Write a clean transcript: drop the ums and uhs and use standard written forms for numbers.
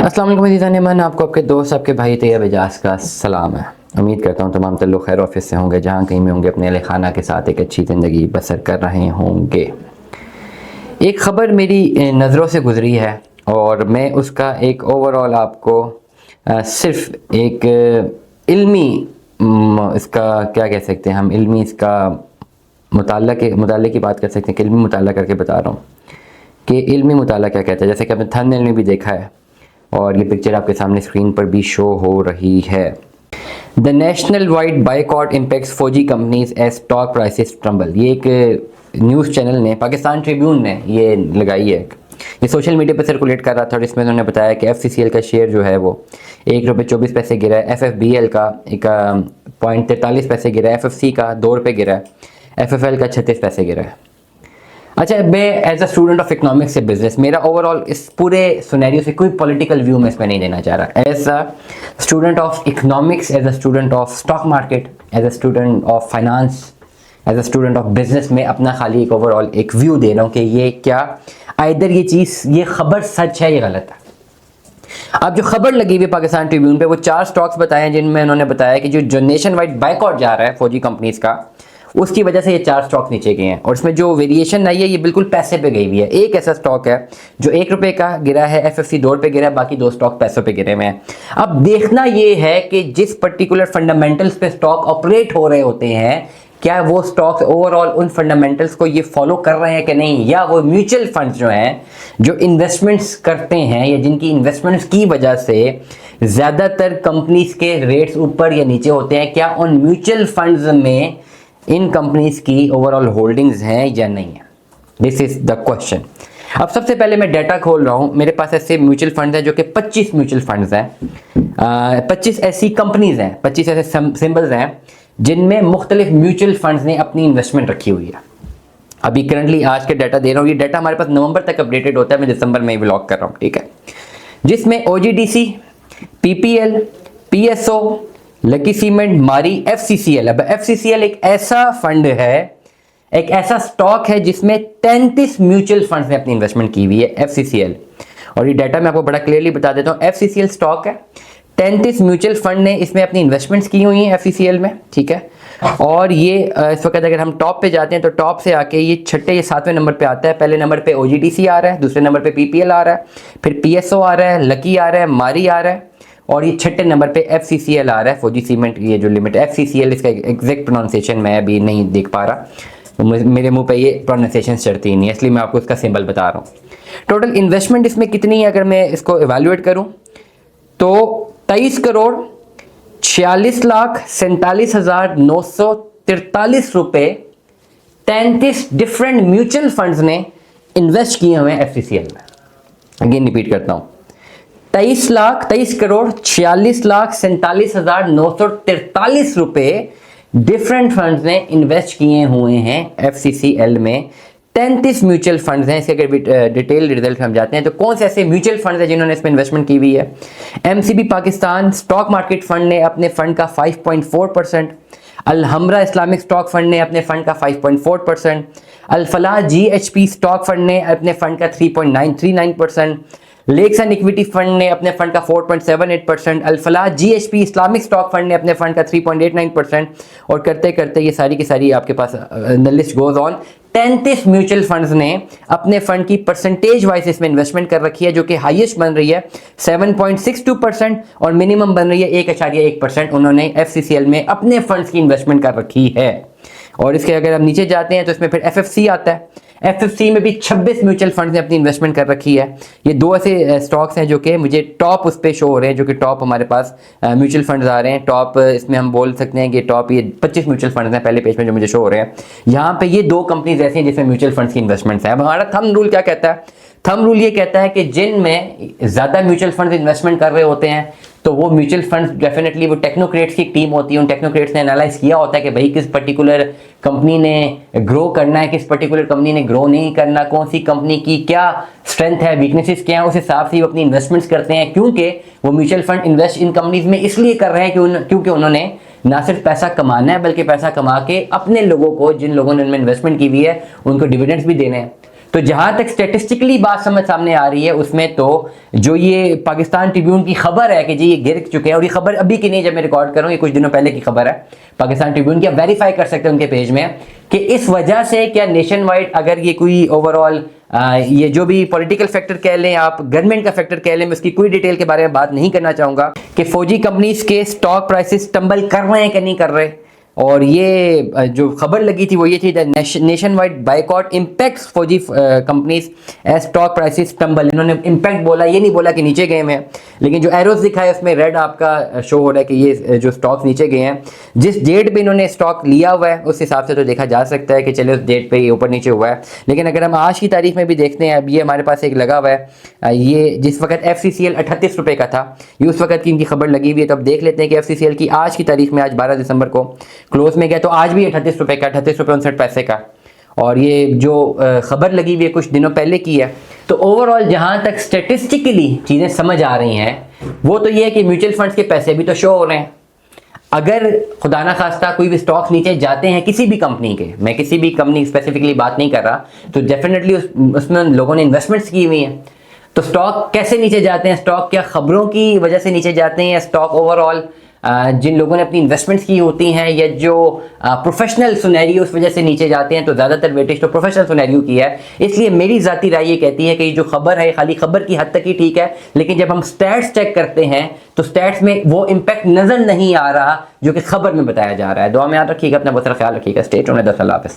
अस्सलाम वालेकुम अज़ीज़ान, आपको आपके दोस्त आपके भाई तैयब एजाज का सलाम है। उम्मीद करता हूँ तमाम लोग खैर ऑफिस से होंगे, जहाँ कहीं में होंगे अपने अहले खाना के साथ एक अच्छी ज़िंदगी बसर कर रहे होंगे। एक ख़बर मेरी नज़रों से गुज़री है और मैं उसका एक ओवरऑल आपको सिर्फ एक इल्मी इसका क्या कह सकते हैं हम, इल्मी इसका मुताले की बात कर सकते हैं कि इल्मी मुताला करके बता रहा हूँ कि इल्मी मुताला क्या कहता है। जैसे कि आपने थंबनेल में भी देखा है और ये पिक्चर आपके सामने स्क्रीन पर भी शो हो रही है। The national wide boycott impacts Fauji companies as stock prices tremble. ये एक न्यूज़ चैनल ने, पाकिस्तान ट्रिब्यून ने ये लगाई है। ये सोशल मीडिया पर सर्कुलेट कर रहा था और इसमें उन्होंने बताया कि FCCL का शेयर जो है वो ₹1.24 गिरा है, FFBL का 1.43 गिरा है, FFC का ₹2 गिरा है, FFL का 36 पैसे गिरा है। अच्छा, मैं as a student of economics से बिजनेस, मेरा ओवरऑल इस पूरे सिनेरियो से कोई पॉलिटिकल व्यू मैं इसमें नहीं देना चाह रहा। As a student of economics, as a student of stock market, as a student of finance, as a student of business में अपना खाली एक ओवरऑल एक व्यू दे रहा हूँ कि ये क्या आइदर ये चीज़, ये खबर सच है या गलत है। अब जो खबर लगी हुई पाकिस्तान ट्रिब्यून पे, वो 4 स्टॉक्स बताए हैं जिनमें उन्होंने बताया कि जो नेशन वाइड बाइकआउट जा रहा है फौजी कंपनीज का, उसकी वजह से ये 4 स्टॉक्स नीचे गए हैं और इसमें जो वेरिएशन आई है ये बिल्कुल पैसे पे गई हुई है। एक ऐसा स्टॉक है जो ₹1 का गिरा है, FFC ₹2 गिरा है, बाकी 2 स्टॉक पैसों पे गिरे हुए हैं। अब देखना ये है कि जिस पर्टिकुलर फंडामेंटल्स पे स्टॉक ऑपरेट हो रहे होते हैं, क्या वो स्टॉक्स ओवरऑल उन फंडामेंटल्स को ये फॉलो कर रहे हैं कि नहीं, या वो म्यूचुअल फंड्स जो हैं जो इन्वेस्टमेंट्स करते हैं या जिनकी इन्वेस्टमेंट्स की वजह से ज़्यादातर कंपनीज के रेट्स ऊपर या नीचे होते हैं, क्या उन म्यूचुअल फंड्स में इन कंपनीज की ओवरऑल होल्डिंग्स हैं या नहीं है। This is the question. अब सबसे पहले मैं डाटा खोल रहा हूं, मेरे पास ऐसे म्यूचुअल फंड्स हैं जो कि 25 म्यूचुअल फंड्स हैं, 25 ऐसी कंपनीज हैं, 25 ऐसे सिंबल्स हैं जिनमें मुख्तलिफ म्यूचुअल फंड्स ने अपनी इन्वेस्टमेंट रखी हुई है। अभी करंटली आज के डाटा दे रहा हूँ, ये डाटा हमारे पास नवंबर तक अपडेटेड होता है, मैं दिसंबर में व्लॉग कर रहा हूँ, ठीक है। जिसमें OGDC, PPL, PSO, lucky cement, मारी, FCCL। अब FCCL एक ऐसा फंड है, एक ऐसा स्टॉक है जिसमें 33 म्यूचुअल फंड्स ने अपनी इन्वेस्टमेंट की हुई है, FCCL। और ये डाटा मैं आपको बड़ा क्लियरली बता देता हूँ। FCCL स्टॉक है, 33 म्यूचुअल फंड ने इसमें अपनी इन्वेस्टमेंट्स की हुई हैं FCCL में, ठीक है। और ये इस वक्त अगर हम टॉप पे जाते हैं तो टॉप से आके ये छठे या 7वें नंबर पे आता है। पहले नंबर पे OGDC आ रहा है, दूसरे नंबर पे PPL आ रहा है, फिर PSO आ रहा है, लकी आ रहा है, मारी आ रहा है, और ये छठे नंबर पे FCCL आ रहा है, फौजी सीमेंट। ये जो लिमिट FCCL, इसका एग्जैक्ट प्रोनाउंसिएशन मैं अभी नहीं देख पा रहा, तो मेरे मुंह पे ये प्रोनाउंसिएशन चढ़ती नहीं है, इसलिए मैं आपको इसका सिंबल बता रहा हूँ। टोटल इन्वेस्टमेंट इसमें कितनी है अगर मैं इसको इवेल्युएट करूँ तो 23 करोड़ 46 लाख 47,943 रुपए 33 डिफरेंट म्यूचुअल फंड्स ने इन्वेस्ट किए हुए हैं FCCL में। अगेन रिपीट करता हूँ, 23 करोड़ 46 लाख 47,943 रुपए डिफरेंट फंड्स ने इन्वेस्ट किए हुए हैं FCCL में। 33 म्यूचुअल फंड्स हैं। इसके अगर डिटेल रिजल्ट हम जाते हैं तो कौन से ऐसे म्यूचुअल फंड्स हैं जिन्होंने इसमें इन्वेस्टमेंट की हुई है। MCB Pakistan stock market fund ने अपने फंड का 5.4%, अल-हमरा इस्लामिक स्टॉक फंड ने अपने फंड का 5.4%, अल-फलाह GHP स्टॉक फंड ने अपने फंड का 3.939%, लेक्स एंड इक्विटी फंड ने अपने फंड का 4.78%, Al Falah GHP Islamic stock fund ने अपने फंड का 3.89%, और करते करते ये सारी की सारी आपके पास the list goes on. 33 mutual funds ने अपने फंड की परसेंटेज वाइज इसमें इन्वेस्टमेंट कर रखी है, जो कि हाईएस्ट बन रही है 7.62% और मिनिमम बन रही है 1.1%। उन्होंने FCCL में अपने फंड्स की इन्वेस्टमेंट कर रखी है। और इसके अगर हम नीचे जाते हैं तो इसमें फिर FFC आता है। FFC में भी 26 म्यूचुअल फंड्स ने अपनी इन्वेस्टमेंट कर रखी है। ये 2 ऐसे स्टॉक्स हैं जो कि मुझे टॉप उस पे शो हो रहे हैं, जो कि टॉप हमारे पास म्यूचुअल फंड्स आ रहे हैं। टॉप इसमें हम बोल सकते हैं कि टॉप ये 25 म्यूचुअल फंड्स हैं पहले पेज में जो मुझे शो हो रहे हैं। यहाँ पे ये 2 कंपनीज ऐसी हैं जिसमें म्यूचुअल फंड्स की इन्वेस्टमेंट्स हैं। अब हमारा थंब रूल क्या कहता है? थंब रूल ये कहता है कि जिनमें ज़्यादा म्यूचुअल फंड्स इन्वेस्टमेंट कर रहे होते हैं तो वो म्यूचुअल फंड्स डेफिनेटली, वो टेक्नोक्रेट्स की टीम होती है, उन टेक्नोक्रेट्स ने एनालाइज किया होता है कि भाई किस पर्टिकुलर कंपनी ने ग्रो करना है, किस पर्टिकुलर कंपनी ने ग्रो नहीं करना, कौन सी कंपनी की क्या स्ट्रेंथ है, वीकनेसेस क्या है, उस हिसाब से वो अपनी इन्वेस्टमेंट्स करते हैं। क्योंकि वो mutual fund invest in companies में इसलिए कर रहे हैं क्योंकि उन्होंने ना सिर्फ पैसा कमाना है बल्कि पैसा कमा के अपने लोगों को, जिन लोगों ने उनमें इन्वेस्टमेंट की हुई है, उनको डिविडेंड्स भी देने हैं। तो जहां तक स्टेटिस्टिकली बात समझ सामने आ रही है उसमें तो जो ये पाकिस्तान ट्रिब्यून की खबर है कि जी ये गिर चुके हैं, और ये खबर अभी की नहीं, जब मैं रिकॉर्ड कर रहा हूं, ये कुछ दिनों पहले की खबर है पाकिस्तान ट्रिब्यून की, आप वेरीफाई कर सकते हैं उनके पेज में, कि इस वजह से क्या नेशन वाइड अगर ये कोई ओवरऑल ये जो भी पॉलिटिकल फैक्टर कह लें, आप गवर्नमेंट का फैक्टर कह लें, मैं उसकी कोई डिटेल के बारे में बात नहीं करना चाहूंगा, कि फौजी कंपनीज के स्टॉक प्राइसेस टंबल कर रहे हैं कि नहीं कर रहे। और ये जो खबर लगी थी वो ये थी, nationwide boycott impacts Fauji companies as stock prices tumble. इन्होंने इम्पैक्ट बोला, ये नहीं बोला कि नीचे गए हैं, लेकिन जो एरोस दिखा है उसमें रेड आपका शो हो रहा है कि ये जो स्टॉक्स नीचे गए हैं। जिस डेट पे इन्होंने स्टॉक लिया हुआ है उस हिसाब से तो देखा जा सकता है कि चले उस डेट पे ये ऊपर नीचे हुआ है। लेकिन अगर हम आज की तारीख में भी देखते हैं, अब ये हमारे पास एक लगा हुआ है, ये जिस वक्त FCCL 38 रुपये का था, ये उस वक्त की इनकी खबर लगी हुई है। तो अब देख लेते हैं कि FCCL की आज की तारीख में, आज 12 दिसंबर को क्लोज में गया तो आज भी 38 रुपये का, 38 रुपये 59 पैसे का। और ये जो खबर लगी हुई है कुछ दिनों पहले की है। तो ओवरऑल जहां तक स्टेटिस्टिकली चीज़ें समझ आ रही हैं वो तो ये है कि म्यूचुअल फंड्स के पैसे भी तो शो हो रहे हैं। अगर खुदा ना खास्ता कोई भी स्टॉक्स नीचे जाते हैं किसी भी कंपनी के, मैं किसी भी कंपनी स्पेसिफिकली बात नहीं कर रहा, तो डेफिनेटली उसमें लोगों ने इन्वेस्टमेंट्स की हुई हैं। तो स्टॉक कैसे नीचे जाते हैं, स्टॉक क्या खबरों की वजह से नीचे जाते हैं, या स्टॉक ओवरऑल जिन लोगों ने अपनी इन्वेस्टमेंट्स की होती हैं, या जो प्रोफेशनल सुनैरियो उस वजह से नीचे जाते हैं, तो ज़्यादातर वेटेज तो प्रोफेशनल सुनैरियो की है। इसलिए मेरी ज़ाती राय ये कहती है कि ये जो खबर है खाली खबर की हद तक ही ठीक है, लेकिन जब हम स्टैट्स चेक करते हैं तो स्टैट्स में वो इम्पैक्ट नज़र नहीं आ रहा जो कि खबर में बताया जा रहा है। दुआ में याद रखिएगा, अपना बहुत सारा ख्याल रखिएगा। स्टे ट्यून्ड, अल्लाह हाफ़िज़।